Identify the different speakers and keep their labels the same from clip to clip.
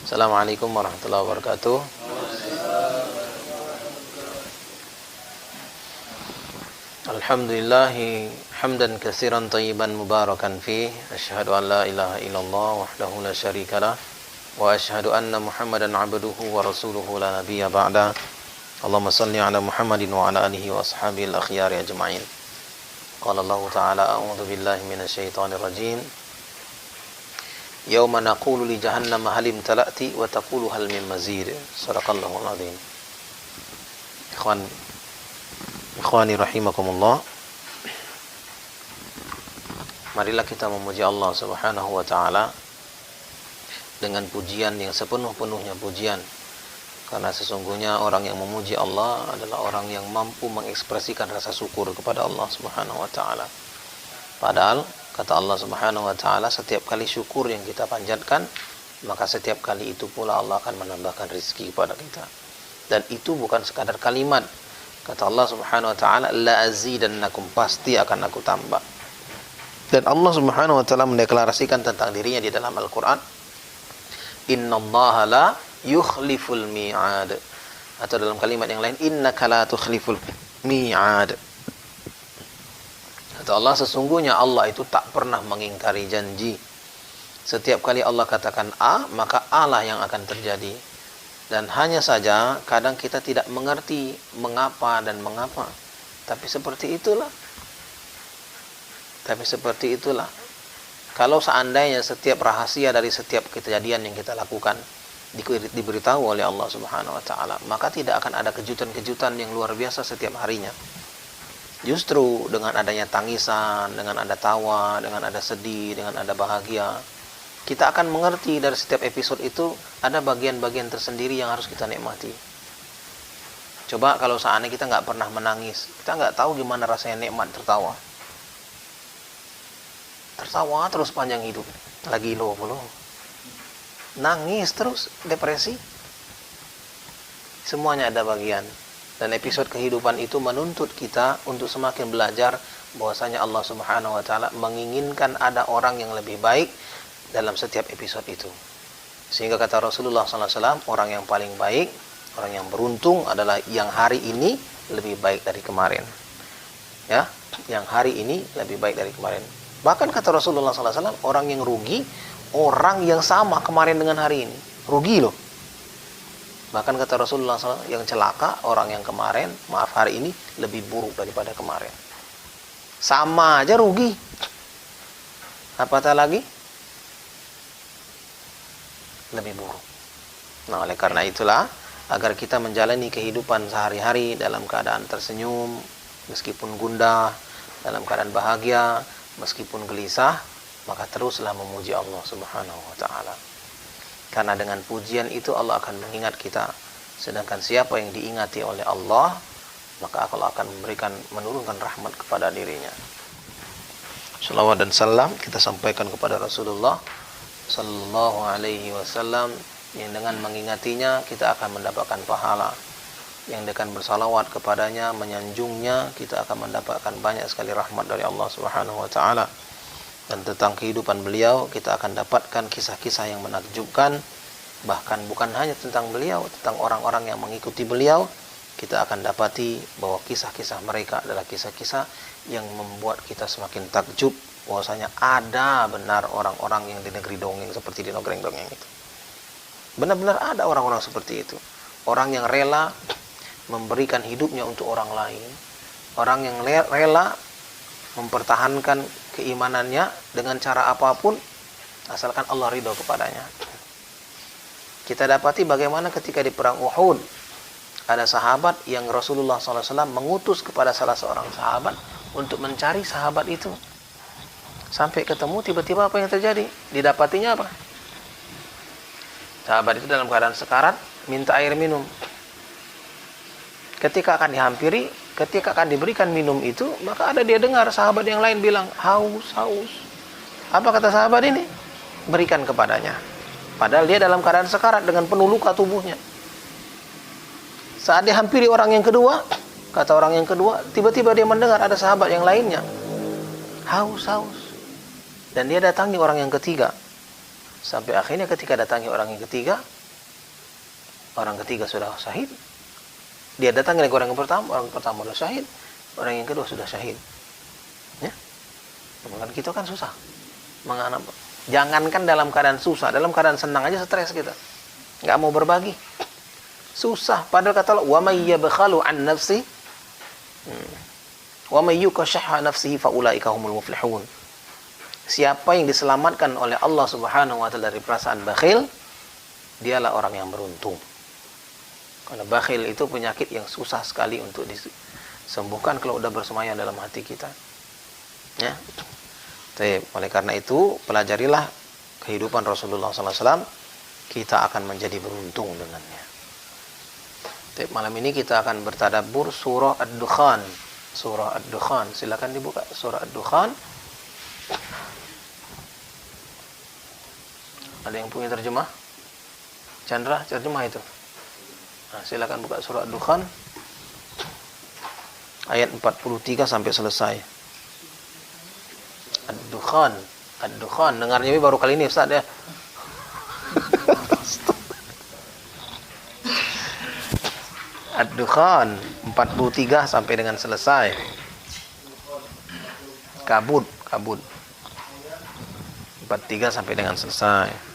Speaker 1: Assalamualaikum warahmatullahi wabarakatuh. Alhamdulillahi hamdan katsiran thayyiban mubarakan fi. Asyhadu an la ilaha illallah wahdahu la syarikalah wa asyhadu anna Muhammadan abduhu wa rasuluhu la nabiyya ba'da. Allahumma salli ala Muhammadin wa ala alihi wa ashabihi al-akhyari ajma'in. Qala Allah ta'ala a'udzu billahi minasy syaithanir rajim. Yauma naqulu li jahannam hal imtala'ti wa taqulu hal min mazid. Shadaqallahul azim. Ikhwani rahimakumullah. Marilah kita memuji Allah Subhanahu wa taala dengan pujian yang sepenuh-penuhnya pujian. Karena sesungguhnya orang yang memuji Allah adalah orang yang mampu mengekspresikan rasa syukur kepada Allah Subhanahu wa taala. Padahal kata Allah Subhanahu wa taala, setiap kali syukur yang kita panjatkan, maka setiap kali itu pula Allah akan menambahkan rezeki kepada kita. Dan itu bukan sekadar kalimat. Kata Allah Subhanahu wa taala, la azidannakum, pasti akan aku tambah. Dan Allah Subhanahu wa taala mendeklarasikan tentang dirinya di dalam Al-Qur'an, innallaha la yukhliful mi'ad. Atau dalam kalimat yang lain, innaka la tukhliful mi'ad. Kata Allah, sesungguhnya Allah itu tak pernah mengingkari janji. Setiap kali Allah katakan A, maka A lah yang akan terjadi. Dan hanya saja kadang kita tidak mengerti mengapa dan mengapa. Tapi seperti itulah. Kalau seandainya setiap rahasia dari setiap kejadian yang kita lakukan diberitahu oleh Allah Subhanahu wa taala, maka tidak akan ada kejutan-kejutan yang luar biasa setiap harinya. Justru dengan adanya tangisan, dengan ada tawa, dengan ada sedih, dengan ada bahagia, kita akan mengerti dari setiap episode itu ada bagian-bagian tersendiri yang harus kita nikmati. Coba kalau seandainya kita nggak pernah menangis, kita nggak tahu gimana rasanya nikmat tertawa. Tertawa terus panjang hidup, lagi low belum. Nangis terus, depresi. Semuanya ada bagian. Dan episode kehidupan itu menuntut kita untuk semakin belajar bahwasanya Allah Subhanahu wa taala menginginkan ada orang yang lebih baik dalam setiap episode itu. Sehingga kata Rasulullah SAW, orang yang paling baik, orang yang beruntung adalah yang hari ini lebih baik dari kemarin. Ya, yang hari ini lebih baik dari kemarin. Bahkan kata Rasulullah SAW, orang yang rugi, orang yang sama kemarin dengan hari ini. Rugi loh. Bahkan kata Rasulullah SAW, yang celaka, orang yang kemarin, hari ini lebih buruk daripada kemarin. Sama aja rugi. Apatah lagi? Lebih buruk. Nah, oleh karena itulah, agar kita menjalani kehidupan sehari-hari dalam keadaan tersenyum, meskipun gundah, dalam keadaan bahagia, meskipun gelisah, maka teruslah memuji Allah Subhanahu wa taala. Karena dengan pujian itu Allah akan mengingat kita. Sedangkan siapa yang diingati oleh Allah, maka Allah akan menurunkan rahmat kepada dirinya. Salawat dan salam kita sampaikan kepada Rasulullah sallallahu alaihi wasallam, yang dengan mengingatinya kita akan mendapatkan pahala. Yang dengan bersalawat kepadanya, menyanjungnya, kita akan mendapatkan banyak sekali rahmat dari Allah Subhanahu wa taala. Dan tentang kehidupan beliau kita akan dapatkan kisah-kisah yang menakjubkan. Bahkan bukan hanya tentang beliau, tentang orang-orang yang mengikuti beliau, kita akan dapati bahwa kisah-kisah mereka adalah kisah-kisah yang membuat kita semakin takjub bahwasanya ada benar orang-orang yang di negeri dongeng seperti di dongeng-dongeng itu. Benar-benar ada orang-orang seperti itu. Orang yang rela memberikan hidupnya untuk orang lain. Orang yang rela mempertahankan keimanannya dengan cara apapun, asalkan Allah ridho kepadanya. Kita dapati bagaimana ketika di perang Uhud, ada sahabat yang Rasulullah SAW mengutus kepada salah seorang sahabat untuk mencari sahabat itu. Sampai ketemu, tiba-tiba apa yang terjadi? Didapatinya apa? Sahabat itu dalam keadaan sekarat, minta air minum. Ketika akan dihampiri, ketika akan diberikan minum itu, maka ada dia dengar sahabat yang lain bilang, haus. Apa kata sahabat ini? Berikan kepadanya. Padahal dia dalam keadaan sekarat dengan penuh luka tubuhnya. Saat dihampiri orang yang kedua, kata orang yang kedua, tiba-tiba dia mendengar ada sahabat yang lainnya haus. Dan dia datangi orang yang ketiga. Sampai akhirnya ketika datangi orang yang ketiga, orang ketiga sudah syahid. Dia datangi lagi orang yang pertama sudah syahid, orang yang kedua sudah syahid. Ya, kan kita kan susah. Jangankan dalam keadaan susah, dalam keadaan senang aja stres kita. Nggak mau berbagi. Susah. Padahal kata Allah, wa may yabkhalu an nafsi wa may yukashahha nafsihi fa ulaika humul muflihun. Siapa yang diselamatkan oleh Allah Subhanahu wa taala dari perasaan bakhil, dialah orang yang beruntung. Karena bakhil itu penyakit yang susah sekali untuk disembuhkan kalau udah bersemayam dalam hati kita. Ya. Oleh karena itu, pelajarilah kehidupan Rasulullah SAW, kita akan menjadi beruntung dengannya. Malam ini kita akan bertadabbur surah Ad-Dukhan. Surah Ad-Dukhan, silakan dibuka surah Ad-Dukhan. Ada yang punya terjemah? Chandra, terjemah itu. Nah, silakan buka surah Ad-Dukhan ayat 43 sampai selesai. Ad-Dukhan, Ad-Dukhan. Dengarnya baru kali ini Ustaz ya. Ad-Dukhan 43 sampai dengan selesai. Kabut 43 sampai dengan selesai.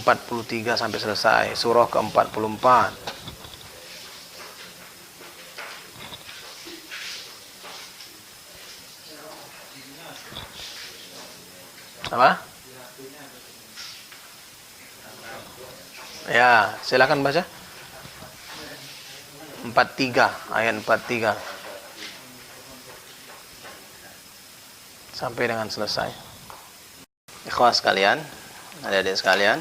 Speaker 1: 43 sampai selesai, surah ke-44. Apa? Ya, silakan baca. 43, ayat 43 sampai dengan selesai. Ikhwah sekalian, adik-adik sekalian,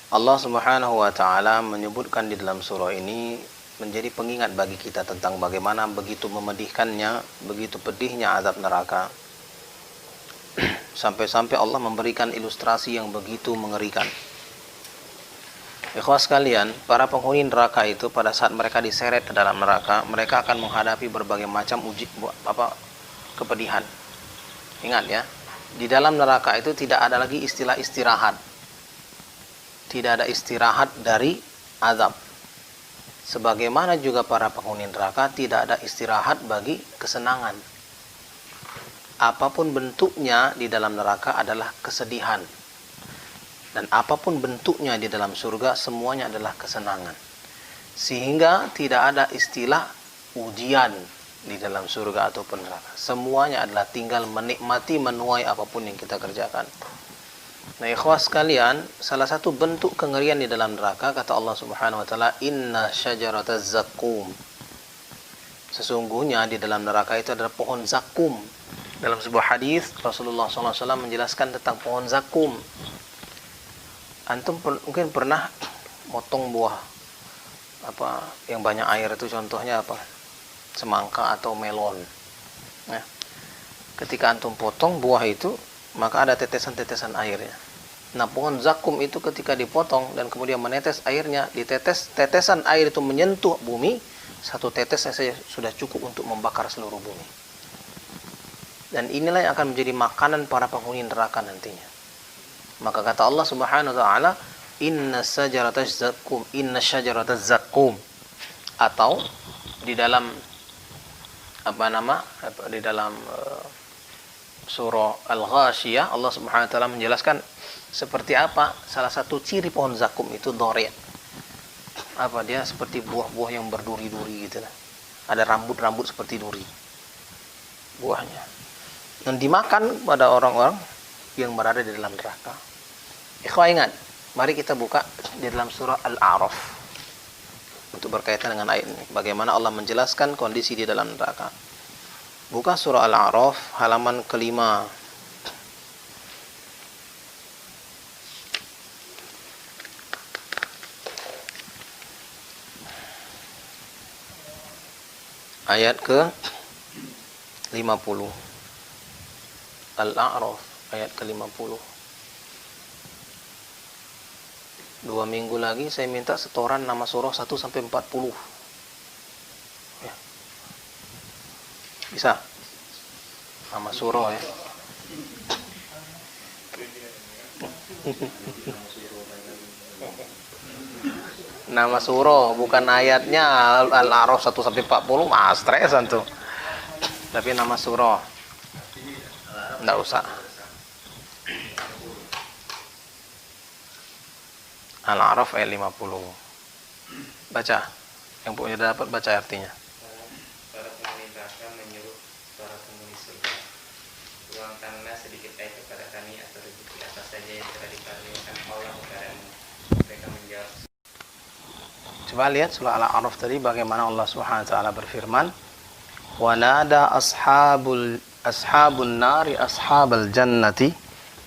Speaker 1: Allah Subhanahu wa taala menyebutkan di dalam surah ini menjadi pengingat bagi kita tentang bagaimana begitu memedihkannya, begitu pedihnya azab neraka. Sampai-sampai Allah memberikan ilustrasi yang begitu mengerikan. Ikhwas sekalian, para penghuni neraka itu pada saat mereka diseret ke dalam neraka, mereka akan menghadapi berbagai macam kepedihan. Ingat ya, di dalam neraka itu tidak ada lagi istilah istirahat. Tidak ada istirahat dari azab. Sebagaimana juga para penghuni neraka tidak ada istirahat bagi kesenangan. Apapun bentuknya di dalam neraka adalah kesedihan. Dan apapun bentuknya di dalam surga semuanya adalah kesenangan. Sehingga tidak ada istilah ujian di dalam surga ataupun neraka. Semuanya adalah tinggal menikmati, menuai apapun yang kita kerjakan. Nah, ikhwas sekalian, salah satu bentuk kengerian di dalam neraka, kata Allah Subhanahu wa taala, inna syajarataz zaqqum. Sesungguhnya di dalam neraka itu adalah pohon zakum. Dalam sebuah hadis Rasulullah SAW menjelaskan tentang pohon zakum. Antum mungkin pernah motong buah apa yang banyak air itu, contohnya apa? Semangka atau melon. Nah, ketika antum potong buah itu, maka ada tetesan-tetesan airnya. Nah, pohon zakum itu ketika dipotong dan kemudian menetes airnya, tetesan air itu menyentuh bumi, satu tetes saja sudah cukup untuk membakar seluruh bumi. Dan inilah yang akan menjadi makanan para penghuni neraka nantinya. Maka kata Allah Subhanahu wa taala, inna syajarataz zakum, atau di dalam di dalam surah Al-Ghashiyah Allah Subhanahu wa taala menjelaskan seperti apa salah satu ciri pohon zakum itu, dori'. Apa dia? Seperti buah-buah yang berduri-duri gitu lah. Ada rambut-rambut seperti duri buahnya. Dan dimakan pada orang-orang yang berada di dalam neraka. Ikhwah, ingat, mari kita buka di dalam surah Al-A'raf untuk berkaitan dengan ayat ini, bagaimana Allah menjelaskan kondisi di dalam neraka. Buka surah Al-A'raf halaman kelima. Ayat ke 50. Al-A'raf ayat ke 50. 2 minggu lagi saya minta setoran nama surah 1 sampai 40. Bisa? Nama surah ya. Nama surah, bukan ayatnya. Al-A'raf 1-40, stresan tuh. Tapi nama surah. Nggak usah. Al-A'raf ayat 50. Baca. Yang punya dapat baca artinya.
Speaker 2: Para penghuni neraka menyuruh para penghuni surga, tuangkanlah sedikit air kepada kami atau rezeki apa saja yang telah dikaruniakan Allah kepadamu. Mereka menjawab.
Speaker 1: Coba lihat surah Al-A'raf tadi bagaimana Allah Subhanahu wa taala berfirman, "Wa nada ashabun nari ashabal jannati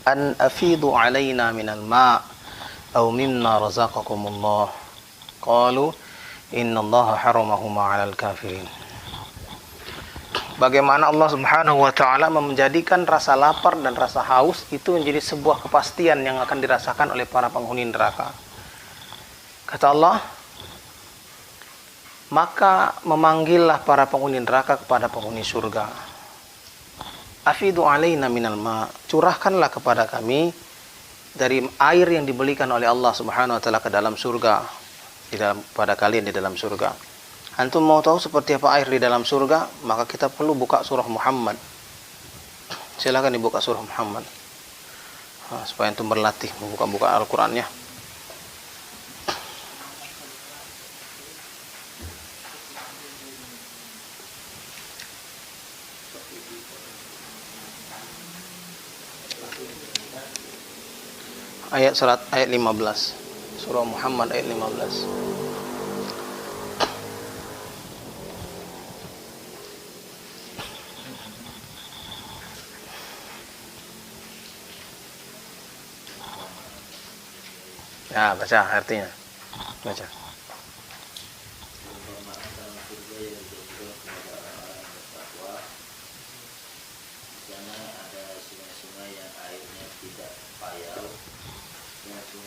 Speaker 1: an afidu alaina minal ma' aw mimma razaqakumullah." Qalu innallaha haramahuma 'alal kafirin. Bagaimana Allah Subhanahu wa taala menjadikan rasa lapar dan rasa haus itu menjadi sebuah kepastian yang akan dirasakan oleh para penghuni neraka. Kata Allah, maka memanggillah para penghuni neraka kepada penghuni surga. Afidu alaina minal ma, curahkanlah kepada kami dari air yang diberikan oleh Allah Subhanahu wa taala ke dalam surga, pada kalian di dalam surga. Antum mau tahu seperti apa air di dalam surga? Maka kita perlu buka surah Muhammad. Silakan dibuka surah Muhammad. Supaya antum berlatih membuka-buka Al-Qur'annya. Ayat 15. Surah Muhammad ayat 15. Ya, baca artinya. Baca.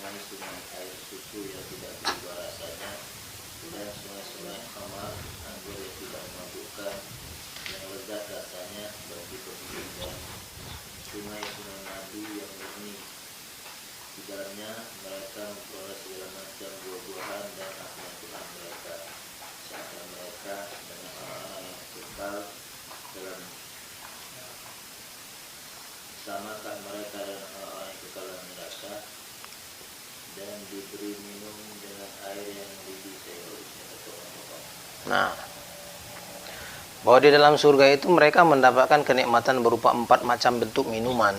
Speaker 3: sungai-sungai air susu yang tidak berubah rasanya, dan sungai-sungai khamar, anggur yang tidak memabukkan, yang lezat rasanya bagi pemilik, dan sungai-sungai madu yang murni. Di dalamnya mereka memperoleh segala macam buah-buahan dan apa Tuhan mereka. Seakan mereka dengan orang-orang yang kekal dalam samakah mereka dan orang-orang yang kekal dalam neraka, dan diberi minum dengan air yang mendidih seharusnya terpotong-potong.
Speaker 1: Nah, bahwa di dalam surga itu mereka mendapatkan kenikmatan berupa 4 macam bentuk minuman.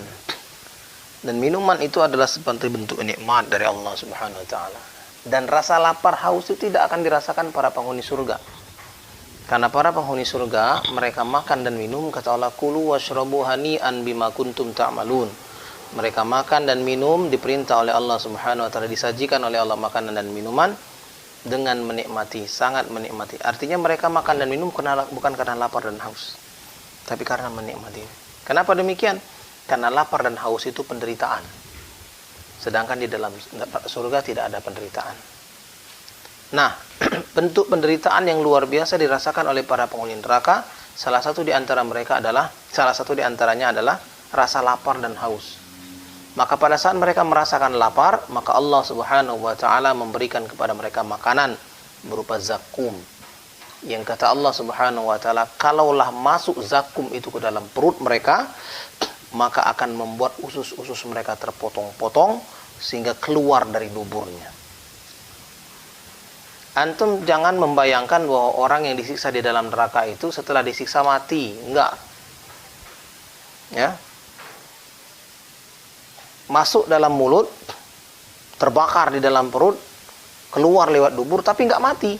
Speaker 1: Dan minuman itu adalah seperti bentuk nikmat dari Allah Subhanahu wa taala. Dan rasa lapar haus itu tidak akan dirasakan para penghuni surga. Karena para penghuni surga mereka makan dan minum, kata Allah, kulu washrabu hani'an bima kuntum ta'malun. Mereka makan dan minum diperintah oleh Allah Subhanahu wa taala, disajikan oleh Allah makanan dan minuman dengan menikmati, sangat menikmati. Artinya mereka makan dan minum bukan karena lapar dan haus, tapi karena menikmati. Kenapa demikian? Karena lapar dan haus itu penderitaan. Sedangkan di dalam surga tidak ada penderitaan. Nah, bentuk penderitaan yang luar biasa dirasakan oleh para penghuni neraka. Salah satu di antaranya adalah rasa lapar dan haus. Maka pada saat mereka merasakan lapar, maka Allah Subhanahu wa taala memberikan kepada mereka makanan berupa zakum. Yang kata Allah Subhanahu wa taala, kalaulah masuk zakum itu ke dalam perut mereka, maka akan membuat usus-usus mereka terpotong-potong sehingga keluar dari duburnya. Antum jangan membayangkan bahwa orang yang disiksa di dalam neraka itu setelah disiksa mati, enggak. Ya. Masuk dalam mulut, terbakar di dalam perut, keluar lewat dubur, tapi enggak mati.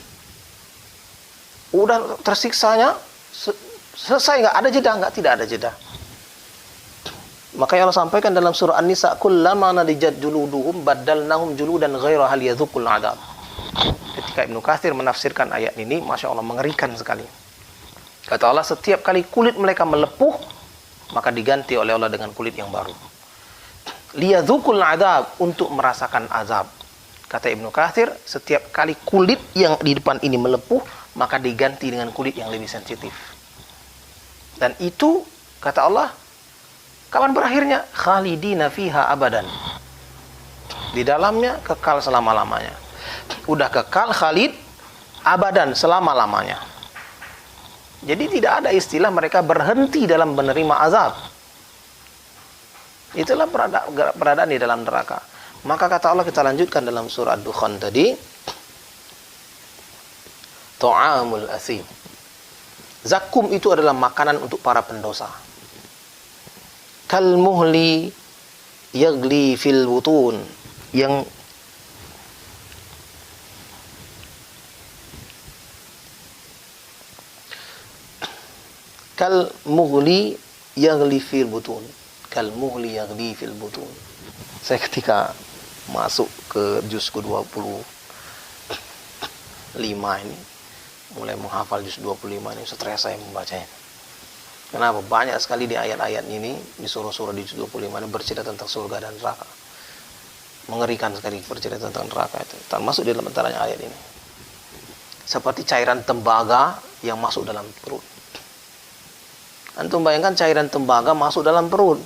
Speaker 1: Udah tersiksanya selesai, enggak ada jeda, tidak ada jeda. Makanya Allah sampaikan dalam surah An-Nisa, kullama nadijat juluduhum baddalnahum juludan ghairaha liyadzuqul adab. Ketika Ibnu Katsir menafsirkan ayat ini, Masya Allah, mengerikan sekali. Kata Allah, setiap kali kulit mereka melepuh, maka diganti oleh Allah dengan kulit yang baru. Liyadzuqul adab, untuk merasakan azab. Kata Ibnu Katsir, setiap kali kulit yang di depan ini melepuh, maka diganti dengan kulit yang lebih sensitif. Dan itu kata Allah, kapan berakhirnya? Khalidina fiha abadan. Di dalamnya kekal selama-lamanya. Udah kekal khalid abadan, selama-lamanya. Jadi tidak ada istilah mereka berhenti dalam menerima azab. Itulah peradaan di dalam neraka. Maka kata Allah, kita lanjutkan dalam surah Ad-Dukhan tadi, ta'amul asim. Zakum itu adalah makanan untuk para pendosa. Kal muhli yagli fil butun, yang kal muhli yagli fil butun. Kal muhli yagli fil butun. Saya ketika masuk ke juz ke-25 ini, mulai menghafal juz 25 ini, stres saya membacanya. Kenapa? Banyak sekali di ayat-ayat ini, di surah-surah di juz 25 ini bercerita tentang surga dan neraka. Mengerikan sekali bercerita tentang neraka itu. Termasuk di dalam antaranya ayat ini. Seperti cairan tembaga yang masuk dalam perut. Antum bayangkan cairan tembaga masuk dalam perut.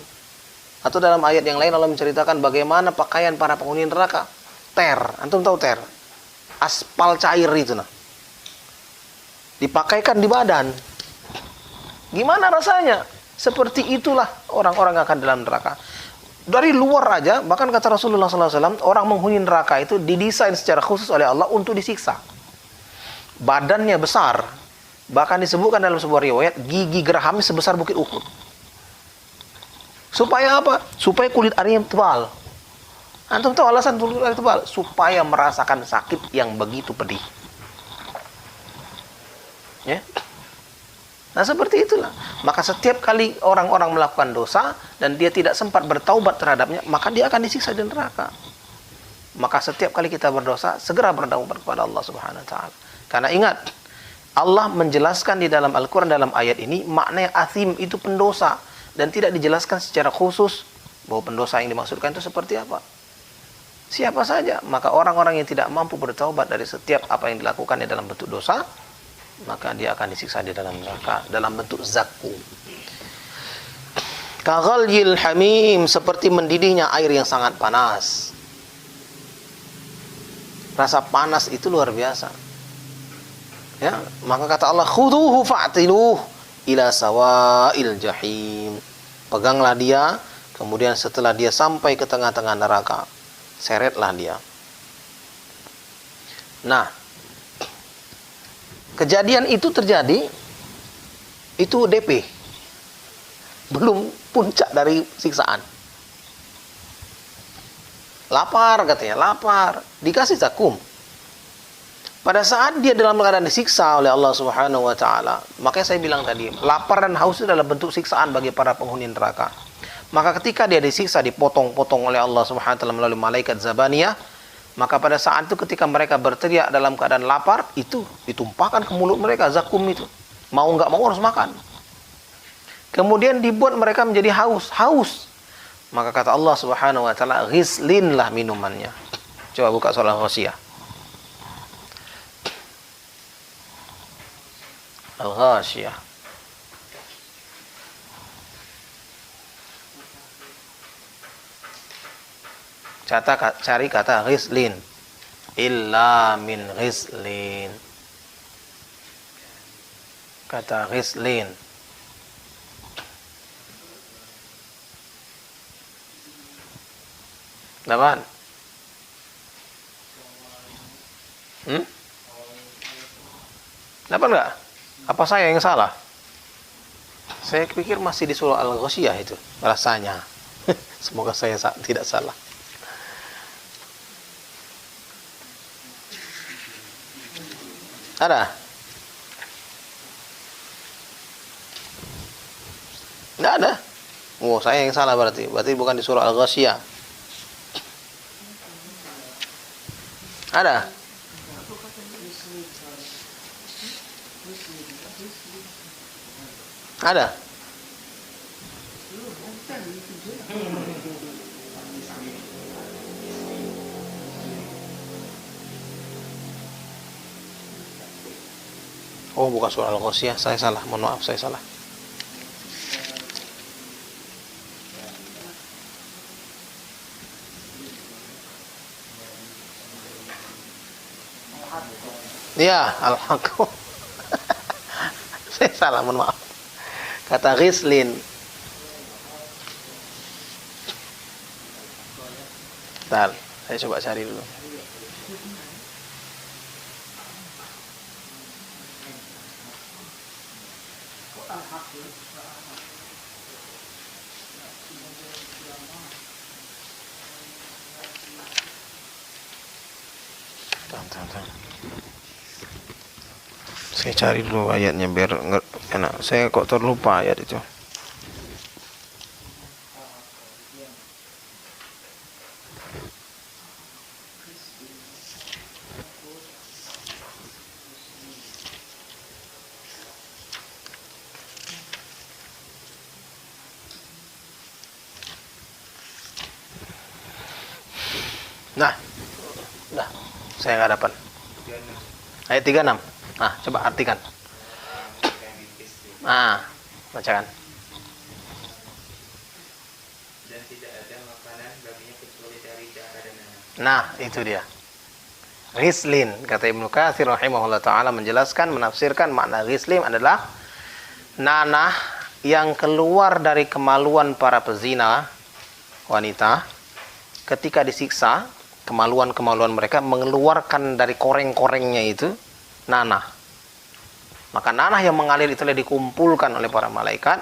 Speaker 1: Atau dalam ayat yang lain Allah menceritakan bagaimana pakaian para penghuni neraka. Ter. Antum tahu ter? Aspal cair itu nah. Dipakaikan di badan. Gimana rasanya? Seperti itulah orang-orang yang akan dalam neraka. Dari luar aja, bahkan kata Rasulullah SAW, orang menghuni neraka itu didesain secara khusus oleh Allah untuk disiksa. Badannya besar. Bahkan disebutkan dalam sebuah riwayat, gigi geraham sebesar bukit Uhud. Supaya apa? Supaya kulit arinya tebal. Antum tahu alasan kulit ari tebal? Supaya merasakan sakit yang begitu pedih. Ya. Nah seperti itulah. Maka setiap kali orang-orang melakukan dosa dan dia tidak sempat bertaubat terhadapnya, maka dia akan disiksa di neraka. Maka setiap kali kita berdosa, segera bertaubat kepada Allah Subhanahu wa taala. Karena ingat, Allah menjelaskan di dalam Al-Qur'an dalam ayat ini maknanya athim itu pendosa, dan tidak dijelaskan secara khusus bahwa pendosa yang dimaksudkan itu seperti apa. Siapa saja, maka orang-orang yang tidak mampu bertaubat dari setiap apa yang dilakukannya dalam bentuk dosa, maka dia akan disiksa di dalam neraka dalam bentuk zakum. Kaghalyil hamim, seperti mendidihnya air yang sangat panas. Rasa panas itu luar biasa. Ya, maka kata Allah, khuduhu fa'tiluh ila sawa'il jahim. Peganglah dia, kemudian setelah dia sampai ke tengah-tengah neraka, seretlah dia. Nah, kejadian itu terjadi, itu DP. Belum puncak dari siksaan. Lapar katanya, lapar. Dikasih zakum. Pada saat dia dalam keadaan disiksa oleh Allah Subhanahu wa taala, makanya saya bilang tadi, lapar dan haus itu adalah bentuk siksaan bagi para penghuni neraka. Maka ketika dia disiksa, dipotong-potong oleh Allah Subhanahu wa taala melalui malaikat Zabaniyah, maka pada saat itu ketika mereka berteriak dalam keadaan lapar, itu ditumpahkan ke mulut mereka zakum itu. Mau nggak mau harus makan. Kemudian dibuat mereka menjadi haus. Maka kata Allah Subhanahu wa taala, ghislinlah minumannya. Coba buka surah Al-Ghasyiyah. Al-Ghasyiyah. Cari kata ghislin. Illa min ghislin. Kata ghislin. Dapat? Dapat nggak? Apa saya yang salah? Saya pikir masih di surah Al-Ghasyiyah itu rasanya. Semoga saya tidak salah. Ada? Nggak ada? Oh, saya yang salah berarti. Berarti bukan di surah Al-Ghasyiyah. Ada? Ada? Oh, bukan surah Al-Ghasyiyah. Saya salah. Mohon maaf, saya salah. Ya, al-haqqu. Saya salah, mohon maaf. Kata ghislin. Bentar, saya coba cari dulu. Saya cari dulu ayatnya biar enak. Saya kok terlupa ayat itu. Nah, udah, saya nggak dapat. Ayat 36. Nah, coba artikan. Nah, bacakan.
Speaker 2: Dan tidak ada makanan baginya kecuali dari darah dan nanah.
Speaker 1: Nah, itu dia. Ghislin, kata Ibnu Katsir rahimahullah taala menjelaskan, menafsirkan makna ghislin adalah nanah yang keluar dari kemaluan para pezina wanita ketika disiksa. Kemaluan-kemaluan mereka mengeluarkan dari koreng-korengnya itu nanah. Maka nanah yang mengalir itulah dikumpulkan oleh para malaikat,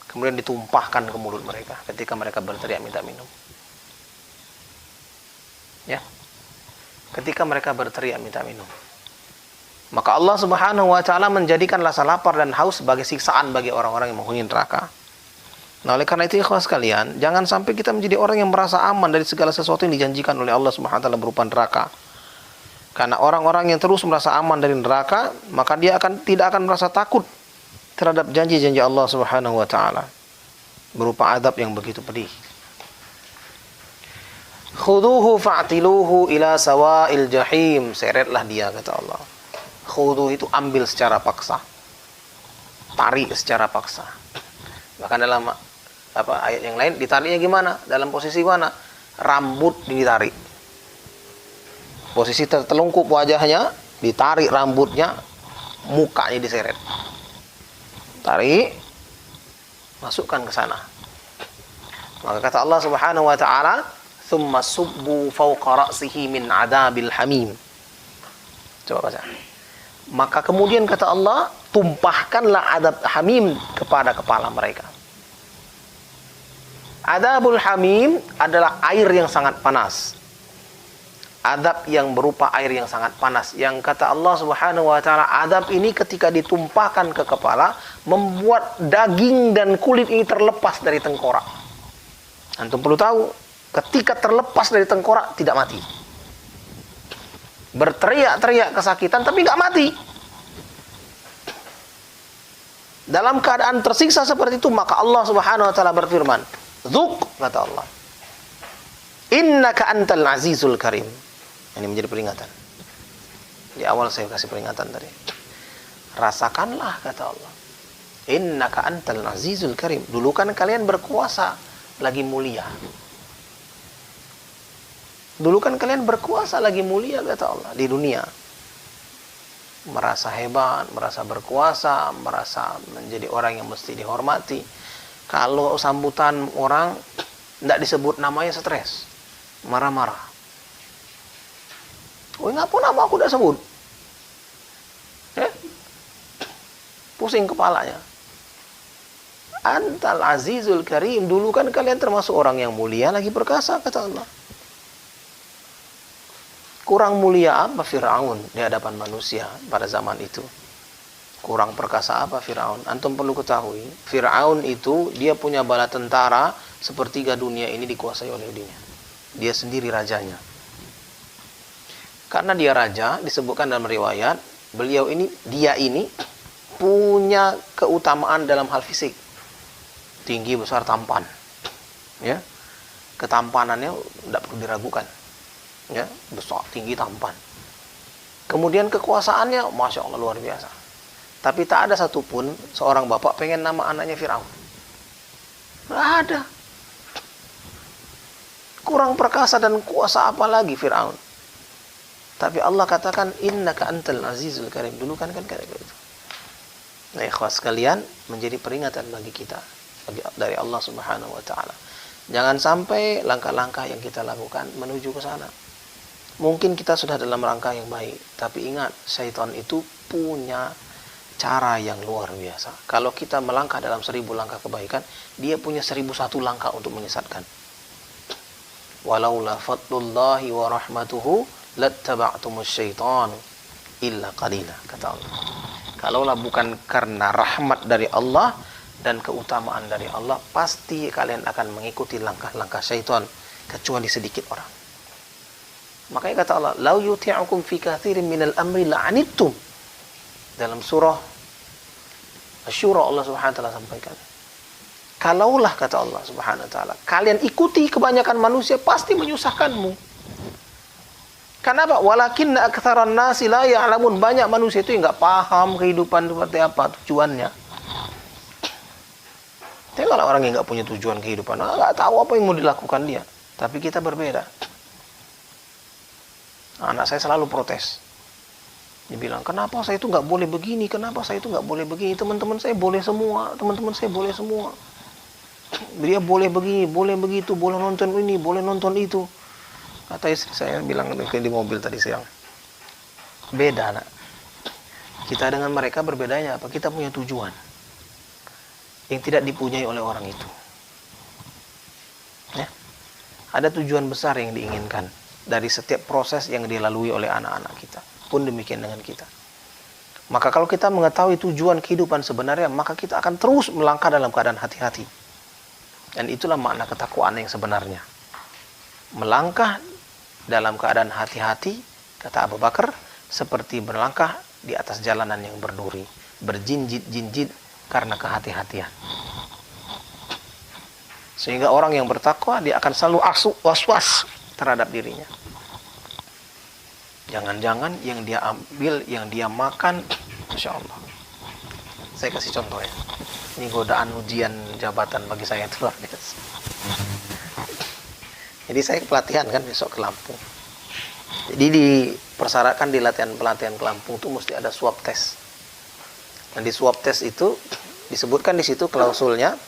Speaker 1: kemudian ditumpahkan ke mulut mereka ketika mereka berteriak minta minum. Ya. Ketika mereka berteriak minta minum. Maka Allah Subhanahu wa taala menjadikan rasa lapar dan haus sebagai siksaan bagi orang-orang yang menghuni neraka. Nah, oleh karena itu ikhwas sekalian, jangan sampai kita menjadi orang yang merasa aman dari segala sesuatu yang dijanjikan oleh Allah Subhanahu wa taala berupa neraka. Karena orang-orang yang terus merasa aman dari neraka, maka dia tidak akan merasa takut terhadap janji-janji Allah Subhanahu wa taala berupa azab yang begitu pedih. Khuduhu fa'tiluhu ila sawa'il jahim. Seretlah dia, kata Allah. Khuduh itu ambil secara paksa. Tarik secara paksa. Bahkan dalam ayat yang lain ditariknya gimana? Dalam posisi mana? Rambut ditarik. Posisi tertelungkup wajahnya, ditarik rambutnya, mukanya diseret. Tarik, masukkan ke sana. Maka kata Allah Subhanahu wa taala, "Tsumma subbu fawqa ra'sihi min 'adabil hamim." Coba baca. Maka kemudian kata Allah, tumpahkanlah adab hamim kepada kepala mereka. Adabul hamim adalah air yang sangat panas. Adab yang berupa air yang sangat panas. Yang kata Allah Subhanahu wa taala, adab ini ketika ditumpahkan ke kepala membuat daging dan kulit ini terlepas dari tengkorak. Antum perlu tahu, ketika terlepas dari tengkorak tidak mati. Berteriak-teriak kesakitan tapi nggak mati. Dalam keadaan tersiksa seperti itu, maka Allah Subhanahu wa taala berfirman, "Dzuk," kata Allah. "Innaka antal azizul karim." Ini menjadi peringatan. Di awal saya kasih peringatan tadi. Rasakanlah, kata Allah. "Innaka antal azizul karim." Dulu kan kalian berkuasa lagi mulia. Dulu kan kalian berkuasa lagi mulia, kata Allah, di dunia. Merasa hebat, merasa berkuasa, merasa menjadi orang yang mesti dihormati. Kalau sambutan orang tidak disebut namanya stres, marah-marah. Oh, ngapa nama aku tidak sebut? Pusing kepalanya. Antal azizul karim. Dulu kan kalian termasuk orang yang mulia lagi perkasa, kata Allah. Kurang mulia apa Fir'aun di hadapan manusia pada zaman itu? Kurang perkasa apa Fir'aun? Antum perlu ketahui, Fir'aun itu dia punya bala tentara sepertiga dunia ini dikuasai oleh dirinya. Dia sendiri rajanya. Karena dia raja, disebutkan dalam riwayat, dia ini punya keutamaan dalam hal fisik. Tinggi, besar, tampan. Ya. Ketampanannya tidak perlu diragukan. Ya, besar, tinggi, tampan. Kemudian kekuasaannya, Masya Allah, luar biasa. Tapi tak ada satupun seorang bapak pengen nama anaknya Fir'aun. Tidak ada. Kurang perkasa dan kuasa apa lagi Fir'aun. Tapi Allah katakan innaka antal azizul karim. Dulu kan kayak gitu. Nah, ikhwas sekalian, menjadi peringatan bagi kita dari Allah Subhanahu wa taala. Jangan sampai langkah-langkah yang kita lakukan menuju ke sana. Mungkin kita sudah dalam rangka yang baik, tapi ingat, syaitan itu punya cara yang luar biasa. Kalau kita melangkah dalam 1000 langkah kebaikan, dia punya 1001 langkah untuk menyesatkan. Walaula fadlullahi wa rahmatuhu lattaba'tumus syaitan illa qalila, kata Allah. Kalaulah bukan karena rahmat dari Allah dan keutamaan dari Allah, pasti kalian akan mengikuti langkah-langkah syaitan, kecuali sedikit orang. Makanya kata Allah, "Lau yuti'ukum fi katsirin minal amri la'anittum." Dalam surah Asy-Syura Allah Subhanahu wa taala sampaikan. Kalaulah, kata Allah Subhanahu wa taala, kalian ikuti kebanyakan manusia, pasti menyusahkanmu. Kenapa? Walakinna aktsaran nasi la ya'lamun. Banyak manusia itu enggak paham kehidupan seperti apa tujuannya. Tapi kalau orang yang enggak punya tujuan kehidupan, enggak tahu apa yang mau dilakukan dia. Tapi kita berbeda. Anak saya selalu protes. Dia bilang, kenapa saya itu nggak boleh begini? Kenapa saya itu nggak boleh begini? Teman-teman saya boleh semua. Teman-teman saya boleh semua. Dia boleh begini, boleh begitu, boleh nonton ini, boleh nonton itu. Kata istri saya bilang di mobil tadi siang. Beda, nak. Kita dengan mereka berbedanya apa? Kita punya tujuan yang tidak dipunyai oleh orang itu. Ya. Ada tujuan besar yang diinginkan dari setiap proses yang dilalui oleh anak-anak kita. Pun demikian dengan kita. Maka kalau kita mengetahui tujuan kehidupan sebenarnya, maka kita akan terus melangkah dalam keadaan hati-hati. Dan itulah makna ketakwaan yang sebenarnya. Melangkah dalam keadaan hati-hati, kata Abu Bakar, seperti berlangkah di atas jalanan yang berduri, berjinjit-jinjit karena kehati-hatian. Sehingga orang yang bertakwa, dia akan selalu was-was terhadap dirinya. Jangan-jangan yang dia ambil, yang dia makan, Masya Allah. Saya kasih contoh ya. Ini godaan ujian jabatan bagi saya itu luar biasa. Jadi saya pelatihan kan besok ke Lampung. Jadi dipersyaratkan di pelatihan ke Lampung itu mesti ada swab test. Dan di swab test itu disebutkan di situ klausulnya,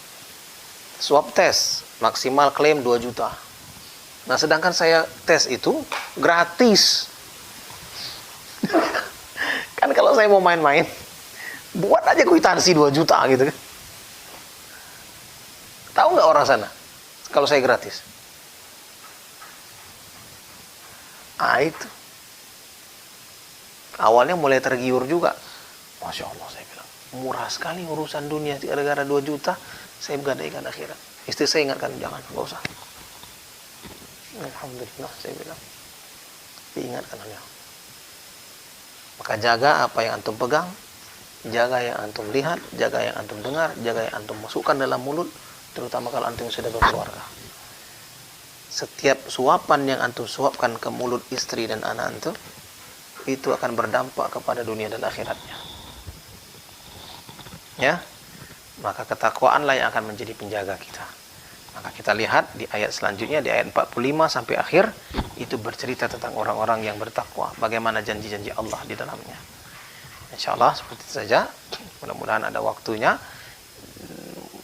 Speaker 1: swab test maksimal klaim 2 juta. Nah, sedangkan saya tes itu gratis. Kan kalau saya mau main-main, buat aja kwitansi 2 juta gitu kan. Tahu nggak orang sana kalau saya gratis? Itu awalnya mulai tergiur juga. Masya Allah, saya bilang murah sekali urusan dunia, gara-gara 2 juta saya gadaikan akhirat. Istri saya ingatkan, jangan, nggak usah. Alhamdulillah, saya bilang diingatkan oleh Allah. Maka jaga apa yang antum pegang, jaga yang antum lihat, jaga yang antum dengar, jaga yang antum masukkan dalam mulut, terutama kalau antum sudah berkeluarga. Setiap suapan yang antum suapkan ke mulut istri dan anak antum, itu akan berdampak kepada dunia dan akhiratnya. Ya, maka ketakwaanlah yang akan menjadi penjaga kita. Maka kita lihat di ayat selanjutnya, di ayat 45 sampai akhir, itu bercerita tentang orang-orang yang bertakwa, bagaimana janji-janji Allah di dalamnya. InsyaAllah seperti itu saja. Mudah-mudahan ada waktunya.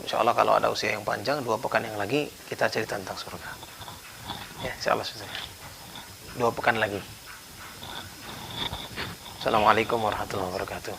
Speaker 1: InsyaAllah kalau ada usia yang panjang, 2 pekan yang lagi kita cerita tentang surga. Ya, InsyaAllah sudah 2 pekan lagi. Assalamualaikum warahmatullahi wabarakatuh.